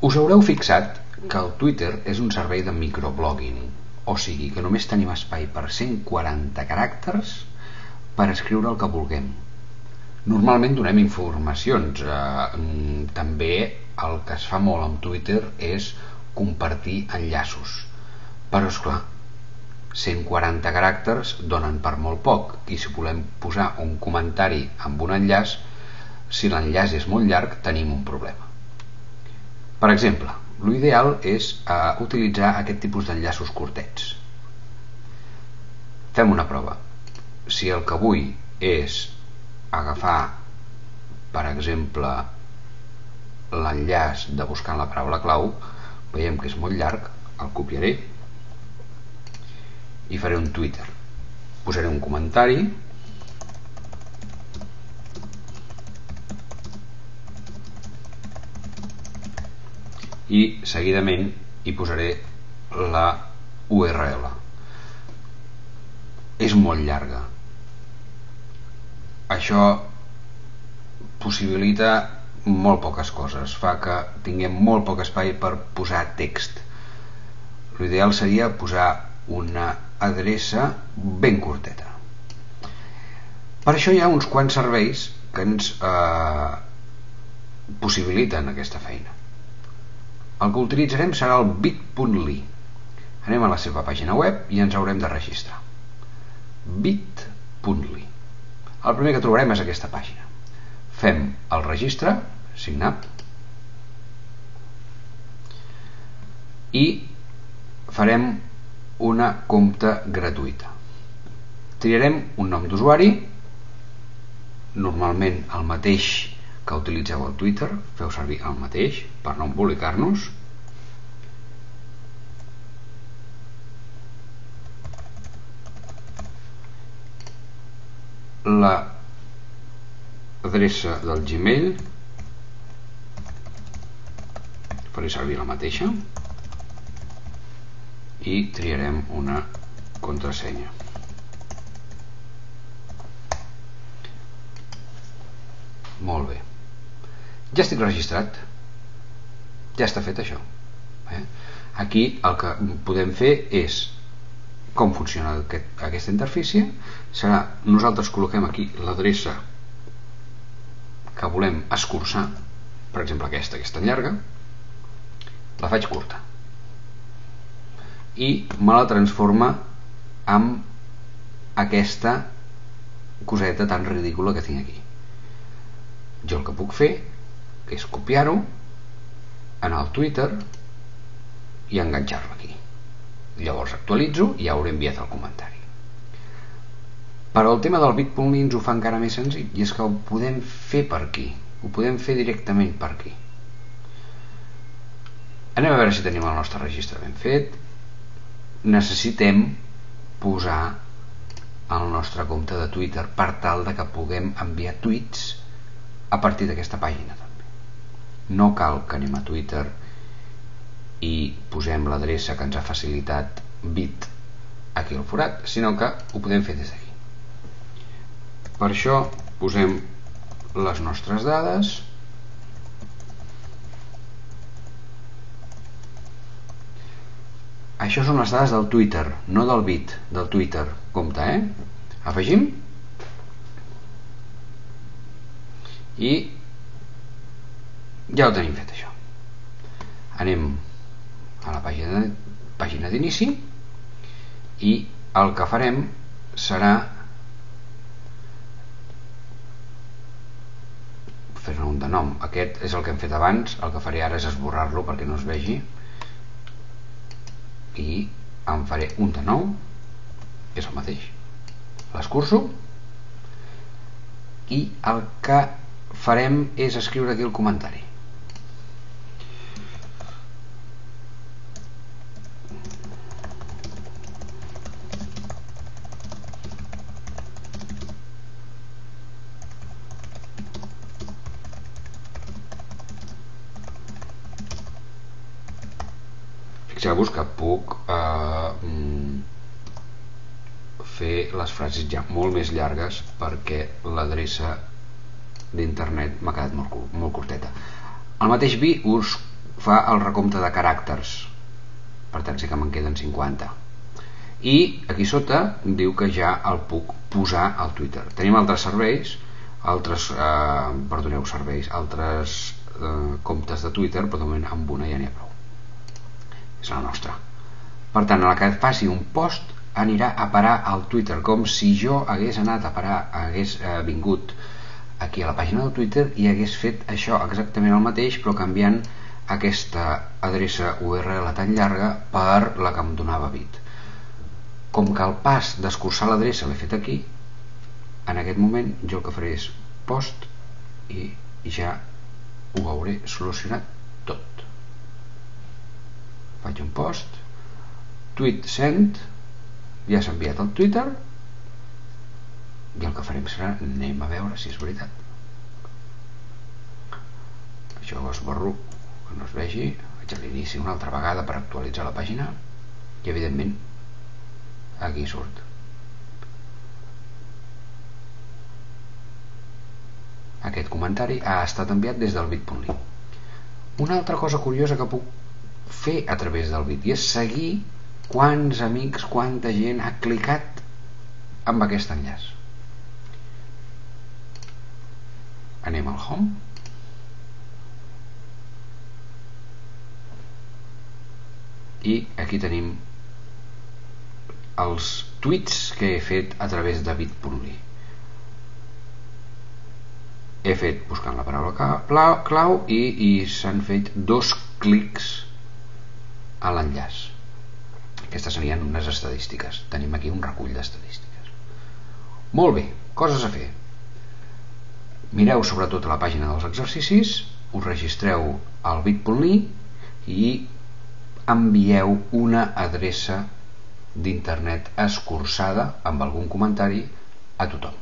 Us haureu fixat que el Twitter és un servei de microblogging, o sigui que només tenim espai per 140 caràcters per escriure el que vulguem. Normalment donem informacions, també el que es fa molt amb Twitter és compartir enllaços, però esclar, 140 caràcters donen per molt poc, i si volem posar un comentari amb un enllaç, si l'enllaç és molt llarg tenim un problema. Per exemple, l'ideal és utilitzar aquest tipus d'enllaços curtets. Fem una prova. Si el que vull és agafar, per exemple, l'enllaç de buscant la paraula clau, veiem que és molt llarg, el copiaré i faré un Twitter. Posaré un comentari i seguidament hi posaré la URL. És molt llarga. Això possibilita molt poques coses, fa que tinguem molt poc espai per posar text. L'ideal seria posar una adreça ben curteta. Per això hi ha uns quants serveis que ens possibiliten aquesta feina. El que utilitzarem serà el bit.ly. Anem a la seva pàgina web i ens haurem de registrar. Bit.ly. El primer que trobarem és aquesta pàgina. Fem el registre, signar, i farem una compte gratuïta. Triarem un nom d'usuari, normalment el mateix que utilitzeu al Twitter, feu servir el mateix per no embolicar-nos. L'adreça del Gmail, faré servir la mateixa i triarem una contrasenya. Molt bé. Ja estic registrat, ja està fet això. Aquí el que podem fer és, com funciona aquesta interfície, serà, nosaltres col·loquem aquí l'adreça que volem escurçar, per exemple aquesta que és tan llarga, la faig curta i me la transforma amb aquesta coseta tan ridícula que tinc aquí. Jo el que puc fer és copiar-ho, anar al Twitter i enganxar-lo aquí. Llavors actualitzo i ja hauré enviat el comentari. Però el tema del bit.ly ens ho fa encara més senzill, i és que ho podem fer per aquí, ho podem fer directament per aquí. Anem a veure si tenim el nostre registre ben fet. Necessitem posar el nostre compte de Twitter per tal de que puguem enviar tuits a partir d'aquesta pàgina també. No cal que anem a Twitter i posem l'adreça que ens ha facilitat Bit aquí al forat, sinó que ho podem fer des d'aquí. Per això posem les nostres dades, això són les dades del Twitter, no del Bit, del Twitter. Compte, afegim i ja ho tenim fet, això. Anem a la pàgina d'inici i el que farem serà fer-ne un de nom. Aquest és el que hem fet abans, el que faré ara és esborrar-lo perquè no es vegi i en faré un de nou, que és el mateix. L'escurço i el que farem és escriure aquí el comentari. Fixeu-vos que puc fer les frases ja molt més llargues perquè l'adreça d'internet m'ha quedat molt curteta. El mateix vi us fa el recompte de caràcters, per tant sí que me'n queden 50, i aquí sota diu que ja el puc posar al Twitter. Tenim altres serveis, altres comptes de Twitter, però de moment amb una ja n'hi ha prou, és la nostra. Per tant, a la que faci un post anirà a parar al Twitter, com si jo hagués anat a parar, hagués vingut aquí a la pàgina del Twitter i hagués fet això exactament el mateix, però canviant aquesta adreça URL tan llarga per la que em donava Bit. Com que el pas d'escurçar l'adreça l'he fet aquí, en aquest moment jo el que faré és post i ja ho hauré solucionat tot. Faig un post, tweet send, ja s'ha enviat al Twitter, i el que farem serà anem a veure si és veritat. Això ho esborro que no es vegi, vaig a l'inici una altra vegada per actualitzar la pàgina i evidentment aquí surt. Aquest comentari ha estat enviat des del bit.ly. Una altra cosa curiosa que puc fer a través del Bit i és seguir quants amics, quanta gent ha clicat amb aquest enllaç. Anem al home i aquí tenim els tweets que he fet a través de bit.ly. He fet buscant la paraula clau i s'han fet 2 clics a l'enllaç. Aquestes serien unes estadístiques. Tenim aquí un recull d'estadístiques. Molt bé, coses a fer. Mireu sobretot a la pàgina dels exercicis, us registreu al bit.ly i envieu una adreça d'internet escurçada amb algun comentari a tothom.